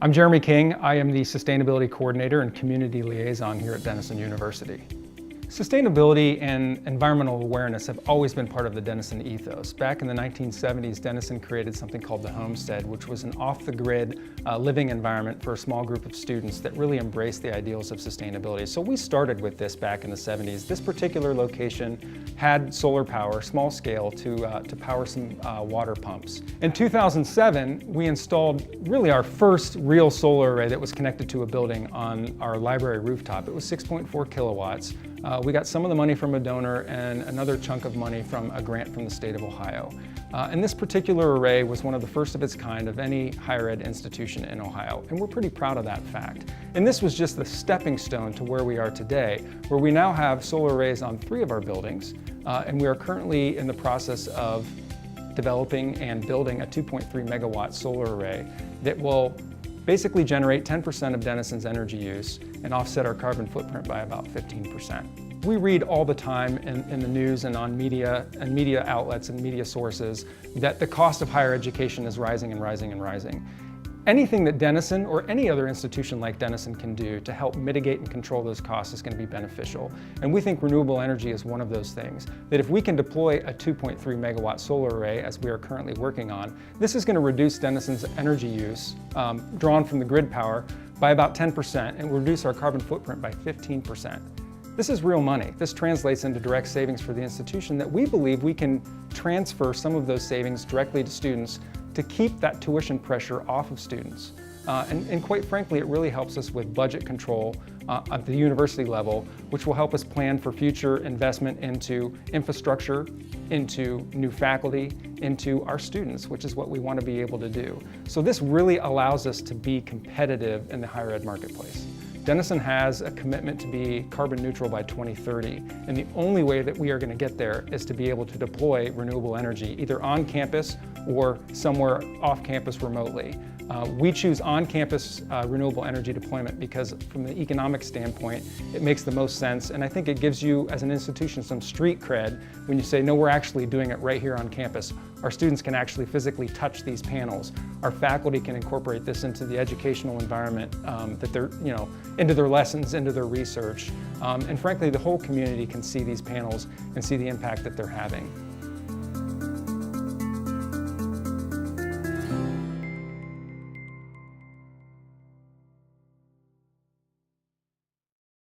I'm Jeremy King. I am the Sustainability Coordinator and Community Liaison here at Denison University. Sustainability and environmental awareness have always been part of the Denison ethos. Back in the 1970s, Denison created something called the Homestead, which was an off-the-grid living environment for a small group of students that really embraced the ideals of sustainability. So we started with this back in the 70s. This particular location had solar power, small scale, to power some water pumps. In 2007, we installed really our first real solar array that was connected to a building on our library rooftop. It was 6.4 kilowatts. We got some of the money from a donor and another chunk of money from a grant from the state of Ohio. And this particular array was one of the first of its kind of any higher ed institution in Ohio, and we're pretty proud of that fact. And this was just the stepping stone to where we are today, where we now have solar arrays on 3 of our buildings, and we are currently in the process of developing and building a 2.3 megawatt solar array that will basically generate 10% of Denison's energy use and offset our carbon footprint by about 15%. We read all the time in the news and on media outlets and media sources that the cost of higher education is rising and rising and rising. Anything that Denison or any other institution like Denison can do to help mitigate and control those costs is going to be beneficial. And we think renewable energy is one of those things. That if we can deploy a 2.3 megawatt solar array, as we are currently working on, this is going to reduce Denison's energy use, drawn from the grid power, by about 10% and reduce our carbon footprint by 15%. This is real money. This translates into direct savings for the institution that we believe we can transfer some of those savings directly to students to keep that tuition pressure off of students. And quite frankly, it really helps us with budget control at the university level, which will help us plan for future investment into infrastructure, into new faculty, into our students, which is what we want to be able to do. So this really allows us to be competitive in the higher ed marketplace. Denison has a commitment to be carbon neutral by 2030, and the only way that we are going to get there is to be able to deploy renewable energy, either on campus or somewhere off campus remotely. We choose on-campus renewable energy deployment because from the economic standpoint, it makes the most sense, and I think it gives you as an institution some street cred when you say, no, we're actually doing it right here on campus. Our students can actually physically touch these panels. Our faculty can incorporate this into the educational environment that they're, into their lessons, into their research. And frankly, the whole community can see these panels and see the impact that they're having.